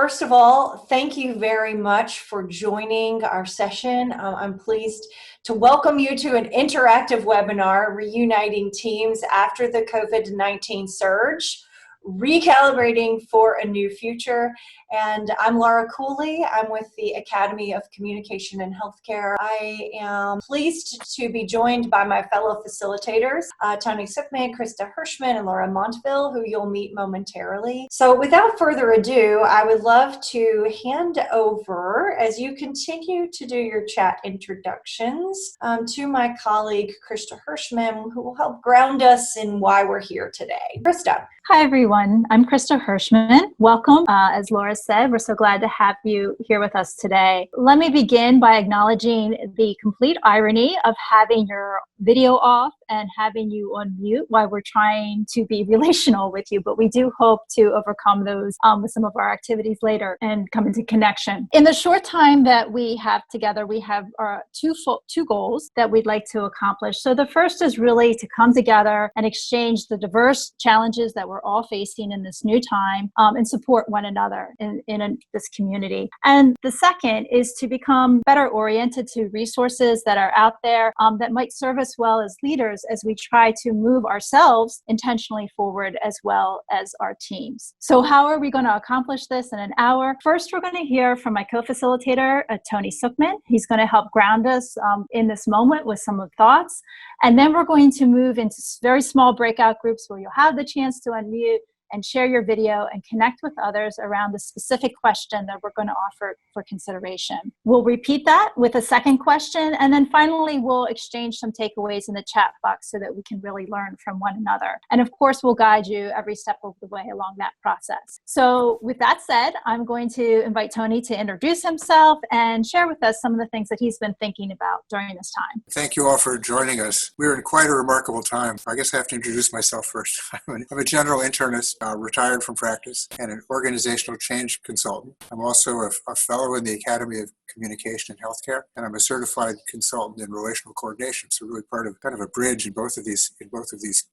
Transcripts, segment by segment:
First of all, thank you very much for joining our session. I'm pleased to welcome you to an interactive webinar, Reuniting Teams After the COVID-19 Surge, Recalibrating for a New Future. And I'm Laura Cooley. I'm with the Academy of Communication and Healthcare. I am pleased to be joined by my fellow facilitators, Tony Suckman, Krista Hirschman, and Laura Montville, who you'll meet momentarily. So without further ado, I would love to hand over, as you continue to do your chat introductions, to my colleague, Krista Hirschman, who will help ground us in why we're here today. Krista. Hi, everyone. I'm Krista Hirschman. Welcome. As Laura said, we're so glad to have you here with us today. Let me begin by acknowledging the complete irony of having your video off and having you on mute while we're trying to be relational with you, but we do hope to overcome those with some of our activities later and come into connection. In the short time that we have together, we have our two goals that we'd like to accomplish. So the first is really to come together and exchange the diverse challenges that we're all facing in this new time and support one another in this community. And the second is to become better oriented to resources that are out there that might serve us well as leaders as we try to move ourselves intentionally forward as well as our teams. So how are we going to accomplish this in an hour? First, we're going to hear from my co-facilitator, Tony Suckman. He's going to help ground us in this moment with some of the thoughts. And then we're going to move into very small breakout groups where you'll have the chance to unmute and share your video and connect with others around the specific question that we're going to offer for consideration. We'll repeat that with a second question, and then finally we'll exchange some takeaways in the chat box so that we can really learn from one another. And of course, we'll guide you every step of the way along that process. So with that said, I'm going to invite Tony to introduce himself and share with us some of the things that he's been thinking about during this time. Thank you all for joining us. We're in quite a remarkable time. I guess I have to introduce myself first. I'm a general internist, retired from practice, and an organizational change consultant. I'm also a fellow in the Academy of Communication and Healthcare, and I'm a certified consultant in relational coordination. So really part of kind of a bridge in both of these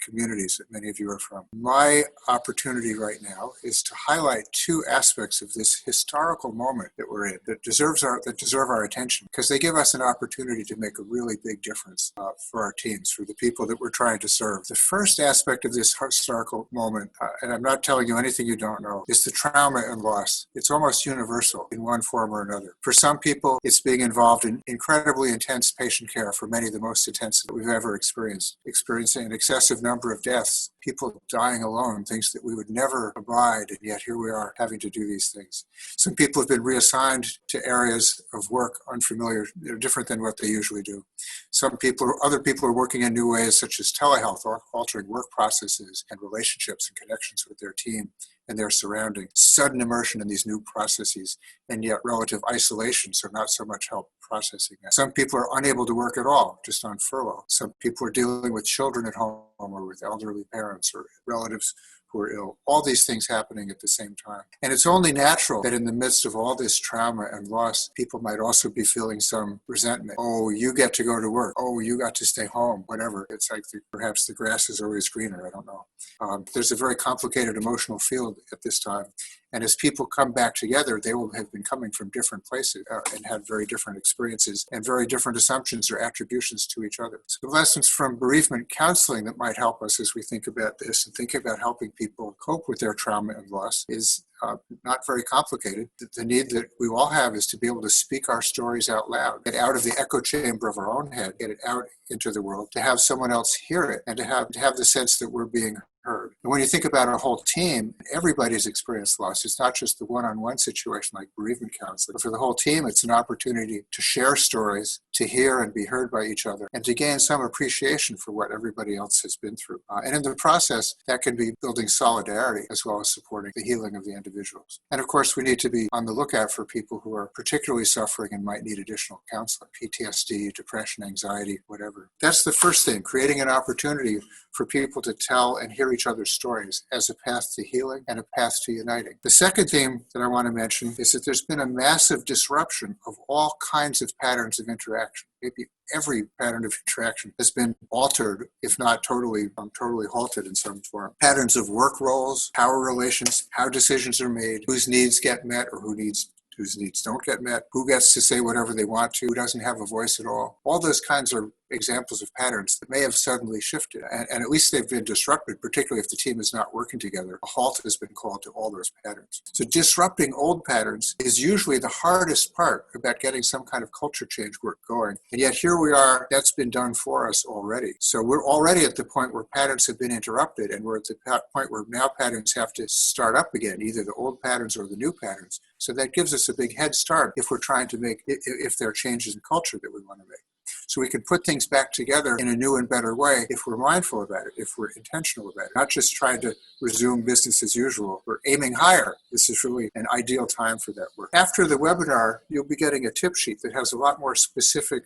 communities that many of you are from. My opportunity right now is to highlight two aspects of this historical moment that we're in that deserve our attention, because they give us an opportunity to make a really big difference for our teams, for the people that we're trying to serve. The first aspect of this historical moment, and I'm not telling you anything you don't know, is the trauma and loss. It's almost universal in one form or another. For some people, it's being involved in incredibly intense patient care, for many the most intense that we've ever experienced, experiencing an excessive number of deaths, people dying alone, things that we would never abide, and yet here we are having to do these things. Some people have been reassigned to areas of work unfamiliar, different than what they usually do. Other people are working in new ways, such as telehealth, altering work processes and relationships and connections with their team and their surroundings. Sudden immersion in these new processes, and yet relative isolation, so not so much help processing that. Some people are unable to work at all, just on furlough. Some people are dealing with children at home or with elderly parents or relatives who are ill. All these things happening at the same time. And it's only natural that in the midst of all this trauma and loss, people might also be feeling some resentment. Oh, you get to go to work. Oh, you got to stay home, whatever. It's like perhaps the grass is always greener. I don't know. There's a very complicated emotional field at this time. And as people come back together, they will have been coming from different places and had very different experiences and very different assumptions or attributions to each other. So the lessons from bereavement counseling that might help us as we think about this and think about helping people cope with their trauma and loss is not very complicated. The need that we all have is to be able to speak our stories out loud, get out of the echo chamber of our own head, get it out into the world, to have someone else hear it, and to have the sense that we're being heard. And when you think about a whole team, everybody's experienced loss. It's not just the one-on-one situation like bereavement counseling. But for the whole team, it's an opportunity to share stories, to hear and be heard by each other, and to gain some appreciation for what everybody else has been through. And in the process, that can be building solidarity as well as supporting the healing of the individuals. And of course, we need to be on the lookout for people who are particularly suffering and might need additional counseling, PTSD, depression, anxiety, whatever. That's the first thing, creating an opportunity for people to tell and hear each other's stories as a path to healing and a path to uniting. The second theme that I want to mention is that there's been a massive disruption of all kinds of patterns of interaction. Maybe every pattern of interaction has been altered, if not totally halted in some form. Patterns of work roles, power relations, how decisions are made, whose needs get met or whose needs don't get met, who gets to say whatever they want to, who doesn't have a voice at all. All those kinds are examples of patterns that may have suddenly shifted, and at least they've been disrupted, particularly if the team is not working together. A halt has been called to all those patterns. So disrupting old patterns is usually the hardest part about getting some kind of culture change work going, and yet here we are, that's been done for us already. So we're already at the point where patterns have been interrupted, and we're at the point where now patterns have to start up again, either the old patterns or the new patterns. So that gives us a big head start if we're trying to make, if there are changes in culture that we want to make. So we can put things back together in a new and better way if we're mindful about it, if we're intentional about it, not just trying to resume business as usual. We're aiming higher. This is really an ideal time for that work. After the webinar, you'll be getting a tip sheet that has a lot more specific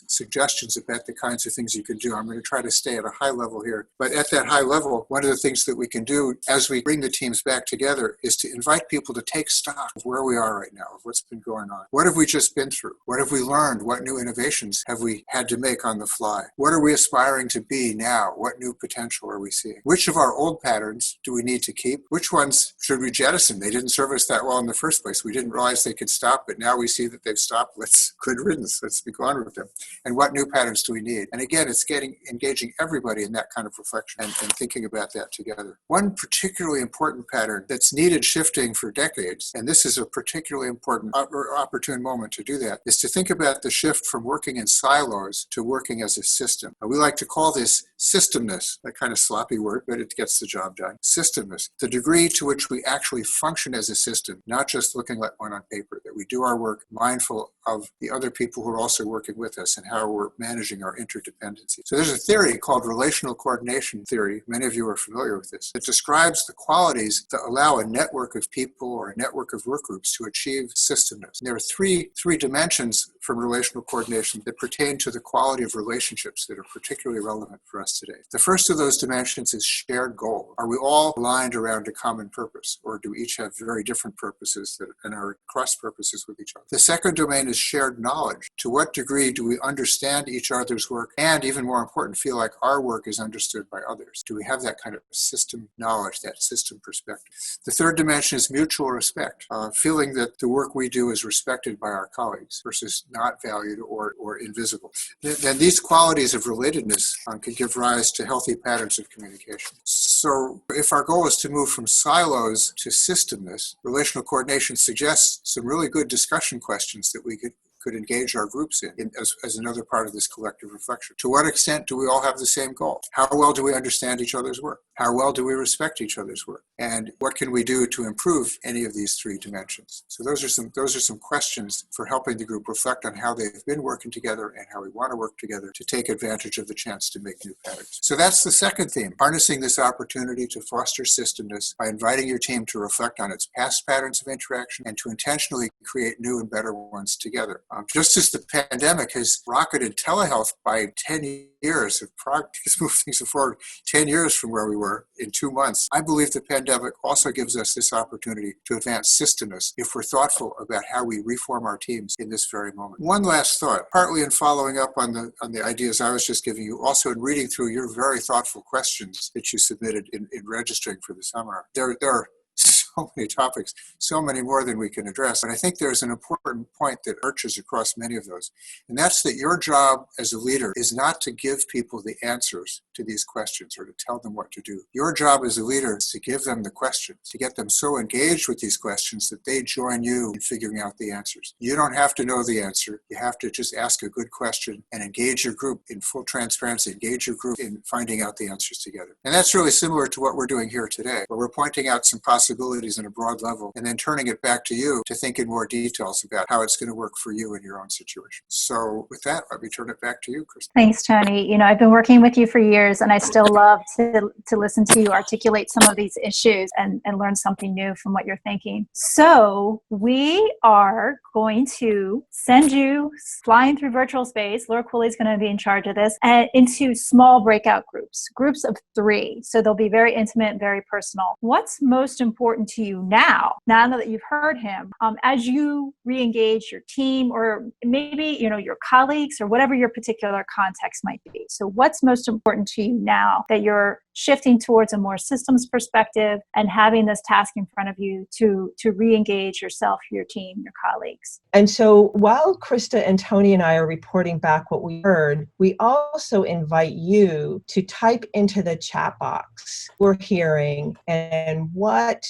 suggestions about the kinds of things you can do. I'm going to try to stay at a high level here. But at that high level, one of the things that we can do as we bring the teams back together is to invite people to take stock of where we are right now, of what's been going on. What have we just been through? What have we learned? What new innovations have we had to make on the fly? What are we aspiring to be now? What new potential are we seeing? Which of our old patterns do we need to keep? Which ones should we jettison? They didn't serve us that well in the first place. We didn't realize they could stop, but now we see that they've stopped. Good riddance. Let's be gone with them. And what new patterns do we need? And again, it's engaging everybody in that kind of reflection and thinking about that together. One particularly important pattern that's needed shifting for decades, and this is a particularly important opportune moment to do that, is to think about the shift from working in silos to working as a system. We like to call this systemness, a kind of sloppy word, but it gets the job done. Systemness, the degree to which we actually function as a system, not just looking like one on paper, that we do our work mindful of the other people who are also working with us and how we're managing our interdependency. So there's a theory called relational coordination theory. Many of you are familiar with this. It describes the qualities that allow a network of people or a network of work groups to achieve systemness. And there are three dimensions from relational coordination that pertain to the quality of relationships that are particularly relevant for us today. The first of those dimensions is shared goal. Are we all aligned around a common purpose, or do we each have very different purposes and are cross purposes with each other? The second domain is shared knowledge. To what degree do we understand each other's work and, even more important, feel like our work is understood by others? Do we have that kind of system knowledge, that system perspective? The third dimension is mutual respect, feeling that the work we do is respected by our colleagues versus not valued or invisible. Then these qualities of relatedness can give rise to healthy patterns of communication. So if our goal is to move from silos to systemness, relational coordination suggests some really good discussion questions that we could engage our groups in as another part of this collective reflection. To what extent do we all have the same goal? How well do we understand each other's work? How well do we respect each other's work? And what can we do to improve any of these three dimensions? So those are some questions for helping the group reflect on how they've been working together and how we want to work together to take advantage of the chance to make new patterns. So that's the second theme, harnessing this opportunity to foster systemness by inviting your team to reflect on its past patterns of interaction and to intentionally create new and better ones together. Just as the pandemic has rocketed telehealth by 10 years of progress, has moved things forward 10 years from where we were in 2 months, I believe the pandemic also gives us this opportunity to advance systemness if we're thoughtful about how we reform our teams in this very moment. One last thought, partly in following up on the ideas I was just giving you, also in reading through your very thoughtful questions that you submitted in registering for the seminar. There are so many topics, so many more than we can address. And I think there's an important point that arches across many of those. And that's that your job as a leader is not to give people the answers to these questions or to tell them what to do. Your job as a leader is to give them the questions, to get them so engaged with these questions that they join you in figuring out the answers. You don't have to know the answer. You have to just ask a good question and engage your group in full transparency, engage your group in finding out the answers together. And that's really similar to what we're doing here today, where we're pointing out some possibilities possibilities in a broad level, and then turning it back to you to think in more details about how it's going to work for you in your own situation. So with that, let me turn it back to you, Krista. Thanks, Tony. I've been working with you for years, and I still love to listen to you articulate some of these issues and learn something new from what you're thinking. So we are going to send you flying through virtual space. Laura Cooley's going to be in charge of this, and into small breakout groups of 3. So they'll be very intimate, very personal. What's most important to you now that you've heard him, as you re-engage your team, or maybe, your colleagues, or whatever your particular context might be? So what's most important to you now that you're shifting towards a more systems perspective and having this task in front of you to re-engage yourself, your team, your colleagues? And so while Krista and Tony and I are reporting back what we heard, we also invite you to type into the chat box we're hearing and what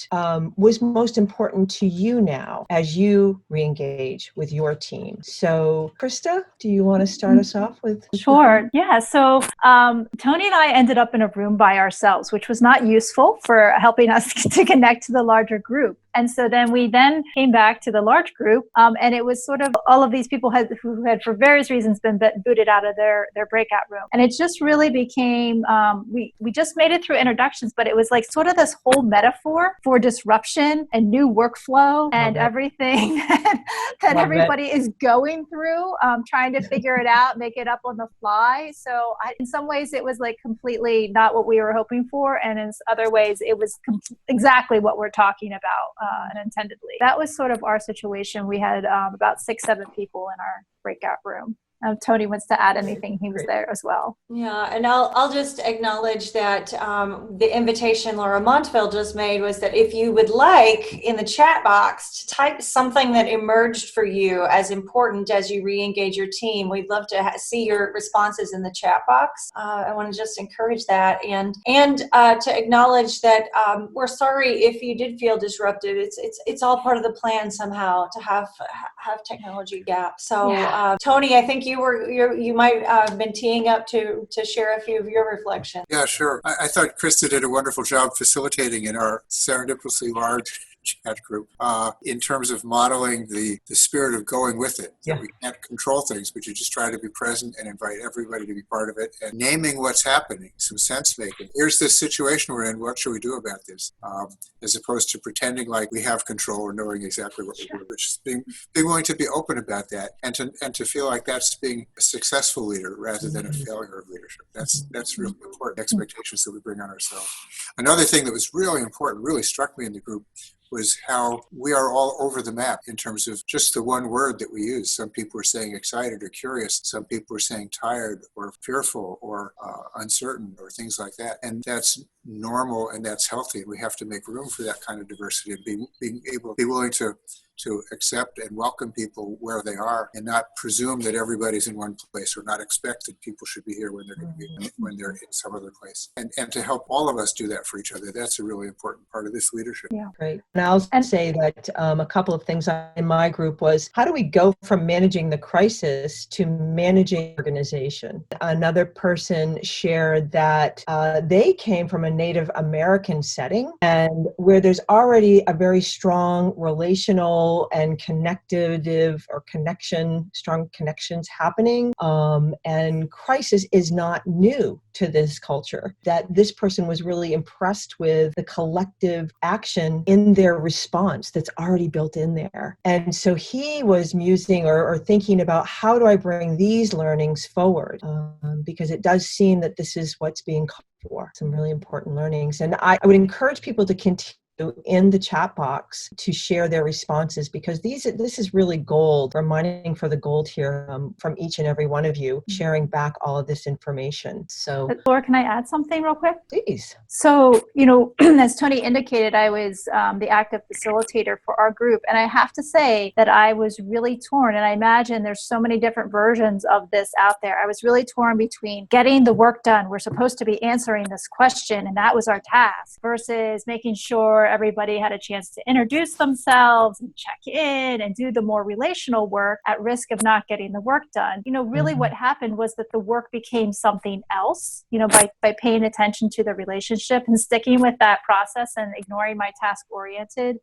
was most important to you now as you re-engage with your team. So Krista, do you want to start us off with? Sure. Yeah. So Tony and I ended up in a room by ourselves, which was not useful for helping us to connect to the larger group. And so then we came back to the large group, and it was sort of all of these people who had for various reasons been booted out of their breakout room. And it just really became, we just made it through introductions, but it was like sort of this whole metaphor for disruption and new workflow and everything that everybody is going through, trying to figure it out, make it up on the fly. So in some ways it was like completely not what we were hoping for. And in other ways it was exactly what we're talking about. Unintendedly. That was sort of our situation. We had about 6-7 people in our breakout room. Tony wants to add anything. He was there as well. Yeah, and I'll just acknowledge that the invitation Laura Montville just made was that if you would like in the chat box to type something that emerged for you as important as you re-engage your team, we'd love to see your responses in the chat box. I want to just encourage that and to acknowledge that we're sorry if you did feel disrupted. It's all part of the plan somehow to have technology gaps. So Tony, I think you might have been teeing up to share a few of your reflections. Yeah, sure. I thought Krista did a wonderful job facilitating in our serendipitously large chat group in terms of modeling the spirit of going with it. Yeah. We can't control things, but you just try to be present and invite everybody to be part of it, and naming what's happening, some sense making. Here's this situation we're in. What should we do about this? As opposed to pretending like we have control or knowing exactly what we're doing. Just being willing to be open about that, and to feel like that's being a successful leader rather than a failure of leadership. That's really important. Expectations that we bring on ourselves. Another thing that was really important, really struck me in the group, was how we are all over the map in terms of just the one word that we use. Some people are saying excited or curious. Some people are saying tired or fearful or uncertain or things like that. And that's normal and that's healthy. We have to make room for that kind of diversity and being able to be willing to accept and welcome people where they are, and not presume that everybody's in one place, or not expect that people should be here when they're going to be when they're in some other place. And to help all of us do that for each other, that's a really important part of this leadership. Yeah, great. And I'll say that a couple of things in my group was, how do we go from managing the crisis to managing organization? Another person shared that they came from a Native American setting, and where there's already a very strong relational and strong connections happening. And crisis is not new to this culture. That this person was really impressed with the collective action in their response that's already built in there. And so he was musing or thinking about, how do I bring these learnings forward? Because it does seem that this is what's being called for, some really important learnings. And I would encourage people to continue in the chat box to share their responses, because this is really gold. We're mining for the gold here from each and every one of you, sharing back all of this information. So Laura, can I add something real quick? Please. So, as Tony indicated, I was the active facilitator for our group. And I have to say that I was really torn. And I imagine there's so many different versions of this out there. I was really torn between getting the work done. We're supposed to be answering this question, and that was our task, versus making sure everybody had a chance to introduce themselves and check in and do the more relational work at risk of not getting the work done. Really what happened was that the work became something else, by paying attention to the relationship and sticking with that process and ignoring my task-oriented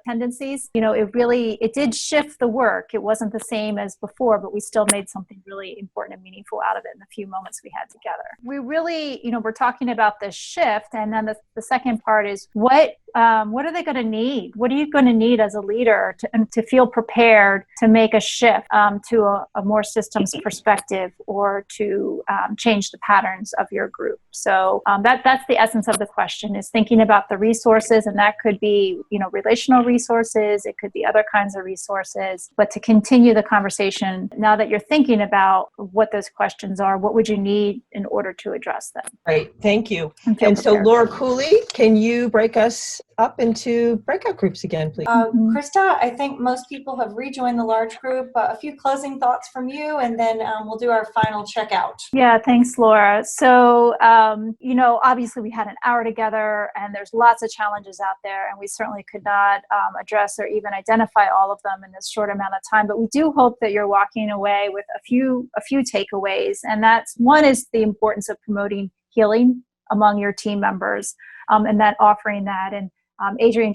tendencies. It did shift the work. It wasn't the same as before, but we still made something really important and meaningful out of it in the few moments we had together. We really, we're talking about this shift. And then the second part is what are they going to need? What are you going to need as a leader to feel prepared to make a shift to a more systems perspective, or to change the patterns of your group? So that's the essence of the question, is thinking about the resources, and that could be, relational resources. It could be other kinds of resources, but to continue the conversation, now that you're thinking about what those questions are, what would you need in order to address them? Right. Thank you. And so Laura Cooley, can you break us up into breakout groups again, please? Krista, I think most people have rejoined the large group. A few closing thoughts from you, and then we'll do our final checkout. Yeah, thanks, Laura. So, obviously we had an hour together, and there's lots of challenges out there, and we certainly could not address or even identify all of them in this short amount of time. But we do hope that you're walking away with a few takeaways, and that's one is the importance of promoting healing among your team members, and that offering that. And Adrienne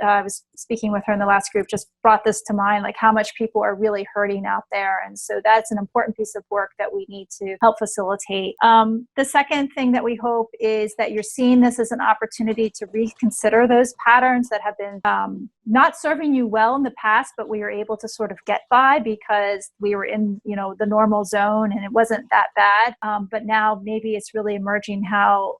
I was speaking with her in the last group, just brought this to mind, like how much people are really hurting out there. And so that's an important piece of work that we need to help facilitate. The second thing that we hope is that you're seeing this as an opportunity to reconsider those patterns that have been not serving you well in the past, but we were able to sort of get by because we were in, the normal zone and it wasn't that bad. But now maybe it's really emerging how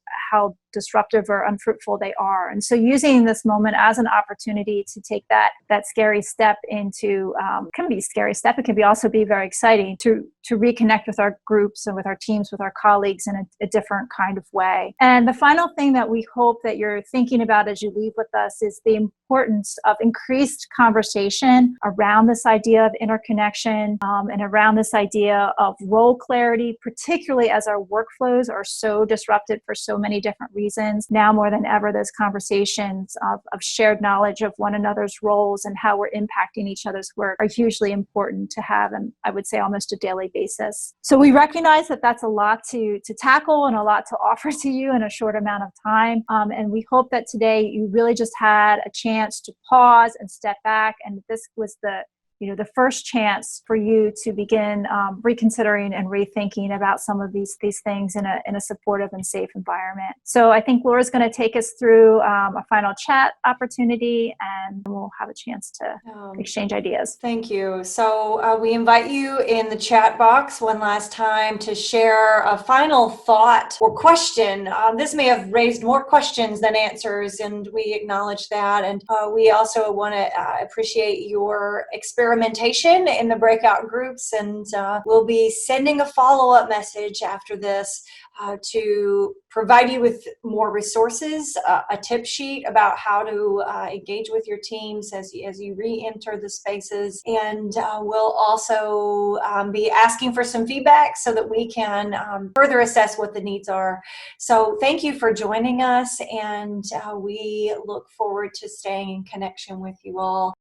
disruptive or unfruitful they are. And so using this moment as an opportunity to take that scary step into, can be a scary step. It can also be very exciting to reconnect with our groups and with our teams, with our colleagues in a different kind of way. And the final thing that we hope that you're thinking about as you leave with us is the importance of increased conversation around this idea of interconnection, and around this idea of role clarity, particularly as our workflows are so disrupted for so many different reasons. Now more than ever, those conversations of shared knowledge of one another's roles and how we're impacting each other's work are hugely important to have, and I would say almost a daily basis. So we recognize that that's a lot to tackle and a lot to offer to you in a short amount of time. And we hope that today you really just had a chance to pause and step back, and this was the first chance for you to begin reconsidering and rethinking about some of these things in a supportive and safe environment. So I think Laura's going to take us through a final chat opportunity, and we'll have a chance to exchange ideas. Thank you. So we invite you in the chat box one last time to share a final thought or question. This may have raised more questions than answers, and we acknowledge that. And we also want to appreciate your experimentation in the breakout groups, and we'll be sending a follow-up message after this to provide you with more resources, a tip sheet about how to engage with your teams as you re-enter the spaces. And we'll also be asking for some feedback so that we can further assess what the needs are. So thank you for joining us, and we look forward to staying in connection with you all.